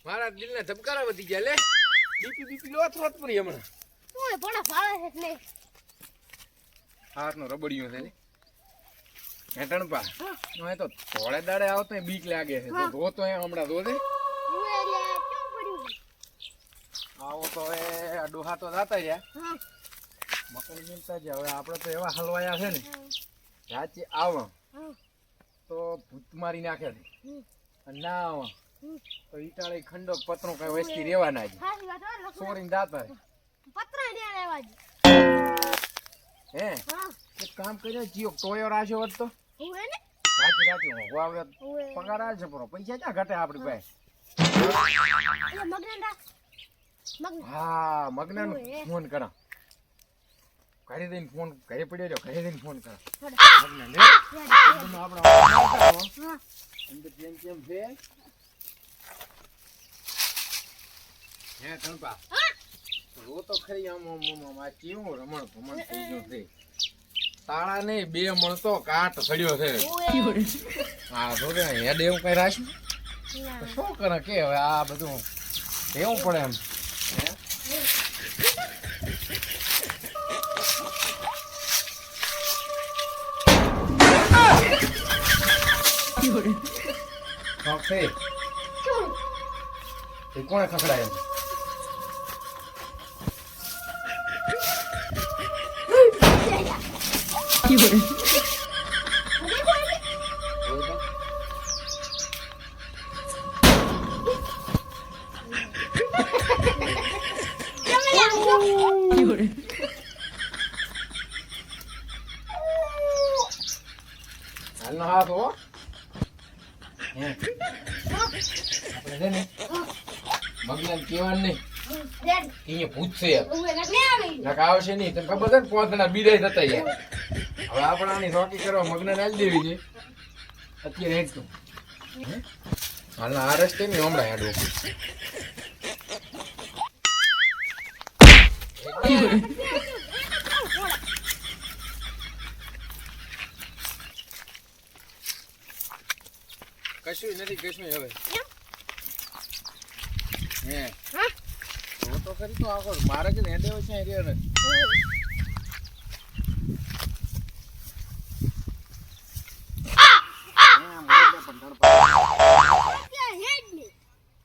મારા દિલના ધબકારા વધી ગયા લે બીપી લો થોત પડી હમણાં ઓય પણ ફાળે એટલે હાથનો રબડિયો છે ને હેટણપા નો તો થોડે દાડે આવતો બીક લાગે છે તો ધોતો હમણાં ધોધે હું એરિયા કેમ પડ્યું આવો તો એ ડોહા તો જાતા રહ્યા હા મકડી મિલતા જ હવે આપણે તો એવા હલવાયા છે ને રાચી આવો તો ભૂત મારી નાખે છે અને ના આવો તો ઈટાળે ખંડો પતરો કઈ વસ્તી રહેવાના જ સાચી વાત હો સોરીને દાતા પત્ર દે લેવા જ હે હા એક કામ કર્યો જીઓ ટોયો રાખ્યો હોત તો હું એને રાચી હોવા પગાર આવશે પણ પૈસા ક્યાં ઘટે આપણી પાસે એટલે મગનડા મગન હા મગના ફોન કરા ઘરે દઈને ફોન ઘરે પડ્યો રહ્યો ઘરે દઈને ફોન કરા મગના લે એકદમ આપણા હા અંદર કેમ છે હે ધણપા રો તો ખરી આમ આ કેવું રમણ ભમણ થઈ ગયું છે તાળા નહીં બે મળતો કાટ સડ્યો છે હા તો હેડ એવું કઈ રાખ્યું તો શું કરે કે હવે આ બધું એવું પડે એમ કોણે ખખડાય હાલનો હાથ હો હે આપણે છે ને મગનાને કહેવાનું નહીં અહીંયા પૂછશે નકા આવશે નહીં તને ખબર છે ને પોતના બીડાઈ થતા યાર હવે આપણે આની રોકી કરવા મગનાને આલી દેવી છે અત્યારે હેઠતું હાલના આ રસ્તે નહીં હમણાં હેડવું કશું નથી કશું હવે હે તો તો ખરી તો આખો મારે જ હેડે હોય છે એરિયા ને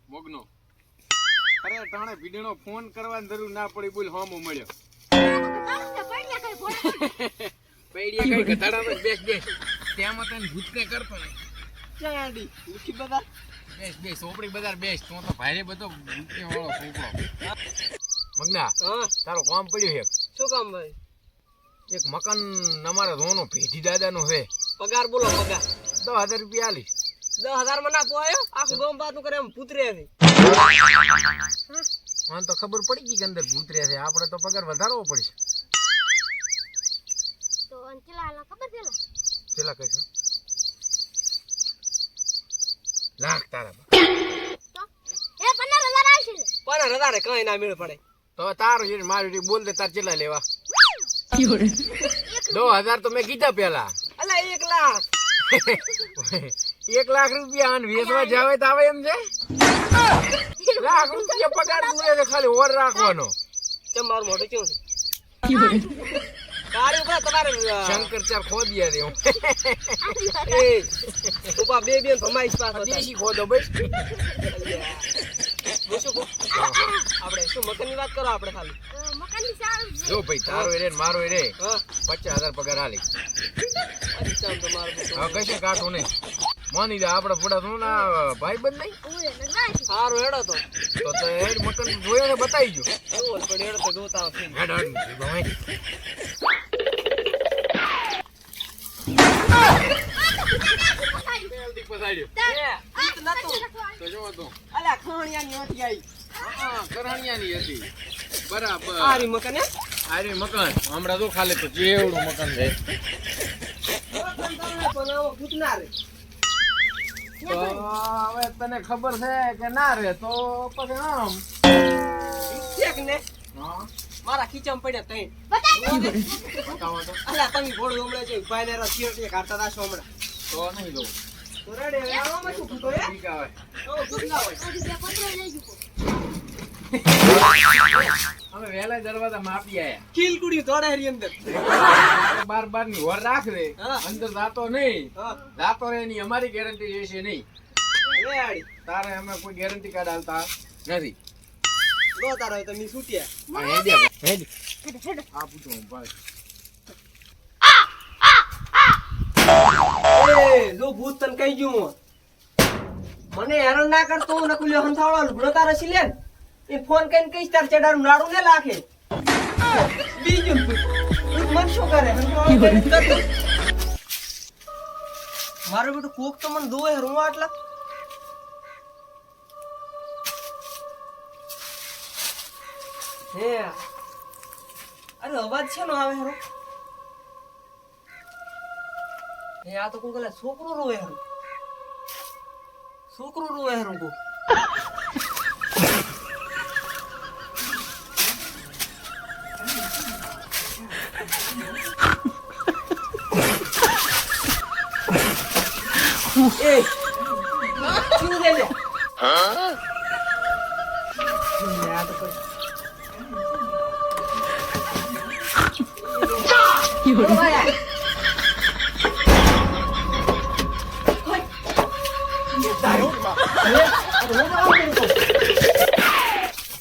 મોગનો અરે ટાણે ભીડનો ફોન કરવાની જરૂર ના પડી બોલ હોમો મળ્યો પૈડિયા કઈ ગધાડા બેસ ત્યાંમાં તને ભૂત કઈ કરતો નહીં ચાડી ઉઠી બજાર બેસ સોપડી બજાર બેસ તો ભારે બધો ભૂતને વાળો છોકરો મગના તારો કામ પડ્યું છે શું કામ ભાઈ એક મકાન અમારા ધોનો ભેજી દાદાનો છે પગાર બોલો પગાર 10,000 રૂપિયા આલી 10,000 માં ના પોયો આખું ગામ બાતું કરે એમ પુતરે છે મને તો ખબર પડી ગઈ કે અંદર ભૂત રહે છે આપણે તો પગાર વધારવો પડશે તો અંચલા ખબર છે કેટલા કહેશો લાખ તારા તો એ 15,000 આવશે 15,000 કઈ ના મેળ પડે તો તારું જે મારી બોલ દે તાર કેટલા લેવા 2,000 તો મેં કીધા પેલા અલા 1 લાખ 1 લાખ રૂપિયા અને વેચવા જાવે તો આવે એમ છે લાખ રૂપિયા પગાર પૂરે છે ખાલી ઓર રાખવાનો ચમ મારું મોઢું કેવું છે કાળી ઉપર તમારે શંકર ચાર ખોદિયા દે એ ઉપા બે ભમાઈશ પાછો દેશી ખોદો બસ શું આપણે શું મકાનની વાત કરો આપણે ખાલી મકાનની સારું જો ભાઈ તારો રે મારો રે હા 50,000 પગાર આલી અચ્છા તો મારું હવે કશું કાઠું નહીં માની દે આપણે પૂડા તું ના ભાઈ બંધ નહીં ઓય નગાઈ સારું હેડો તો હેડ મકાન જોયો ને બતાવી ગયો એવું પણ હેડો તો જોતા આવશે હેડ હેડ હમણાં તો ખાલી તો જેવડું મકાન છે હવે તને ખબર છે કે ના રે તો પછી આમ મારા ખીચામાં પડ્યા તઈ બતાવો તો અલ્યા તમે ઘોડું હમણાં છે ભાઈ ને રસિયો કાઢતા રાશો હમણાં તો નહીં દઉં તો રેડી હવે આવામાં શું ફૂટો હે ઠીક આવે. તો ફૂટ ના હોય આથી બે પતરા લઈ જુકો. અમે વહેલા દરવાજા માપી આયા. ખીલ કુડી તોડે હરી અંદર બાર ની વર રાખ દે. હા. અંદર જાતો નહીં. હા જાતો રહે એની અમારી ગેરંટી રહેશે નહીં. રેડી તારે અમે કોઈ ગેરંટી કાર્ડ આલતા નથી. ગો તારા તમે છૂટ્યા આ હેડે હેડ. હેડો, હેડો. આ પૂછો ભાઈ. એ જો ભૂત તને કહી ગયું હું મને હેરાન ના કરતો હું નકુલ્યો હંથાવળો લુગડો તારો છે લે એ ફોન કરીને કહીશ તાર ચડારું નાડું ને લાખે બીજું ભૂત મન શું કરે હંથાવળો કરીને કરતો. મારો બેટો કોક તો મને દોય હરવા આટલા હે અરે અવાજ છે નો આવે હરો એ આ તો કોઈ છોકરો રોવે હરું છોકરો રોવે હરું કો એ શું છે લે હા આ તો કોઈ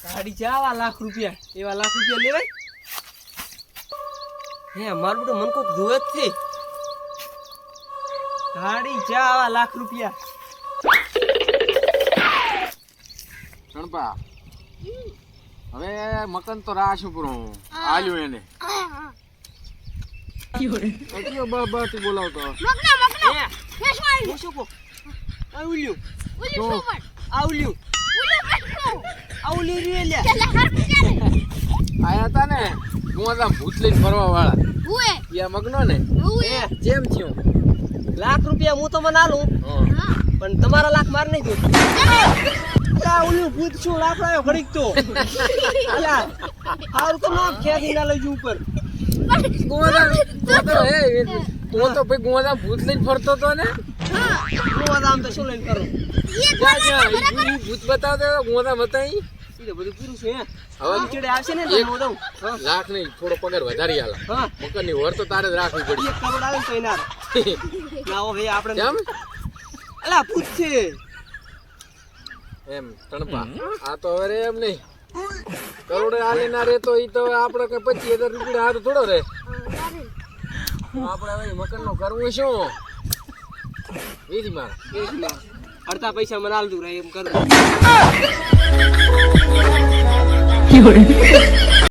ગાડી ચાવા લાખ રૂપિયા એવા લાખ રૂપિયા લેવાય હે મારું બેટું મન કોક જોવે જ છે ગાડી ચાવા લાખ રૂપિયા ગણપા હવે મકાન તો રાશું પૂરું આલ્યું એને. કયો બાબાથી બોલાવતો મગના, મગના. હે હે, શું આવ્યું? હું શું કહું આવલ્યું ઓલી શું પણ? આવલ્યું ઓલી કશું. આવલ્યું રે લ્યા પેલા હારું ક્યારે? આયા તા ને કુંવાદા ભૂત લઈને ફરવા વાળા હુએ, યા મગનો ને હુએ. હે જેમ થયું. લાખ રૂપિયા હું તો મને આલું હા. હા. પણ તમારા લાખ માર નહીં દઉં ચાલો. અલા ઓલું ભૂત શું લાકડાયો ઘડીક તો અલા હારું તો ના ખેંચી ના લઈ જઉં ઉપર કુંવાદા તું તો ભાઈ કુંવાદા ભૂત લઈને ફરતો તો ને. હું આમ તો શું લઈને કરું એ જા જા ઈ ભૂત બતાવતો કુંવાદા બતાવી. ઈ તો બધું પૂરું છે હે હવે ચડે આવશે ને તો હું દઉં હા લાખ નહીં થોડો પગાર વધારી આલા. હા મકાનની વર તો તારે જ રાખવી પડી. 1 કરોડ આવે ને તો એના લાવો ભાઈ આપણે કેમ અલા ભૂત છે એમ તણપા આ તો હવે રે એમ નહીં કરોડે આલી ના રે તો ઈ તો આપણે કે 25,000 રૂપિયા હાથ થોડો રે. તો આપણે હવે મકાન નું કરવું શું વીજ માર અડધા પૈસા મને આલ દઉં એમ કરું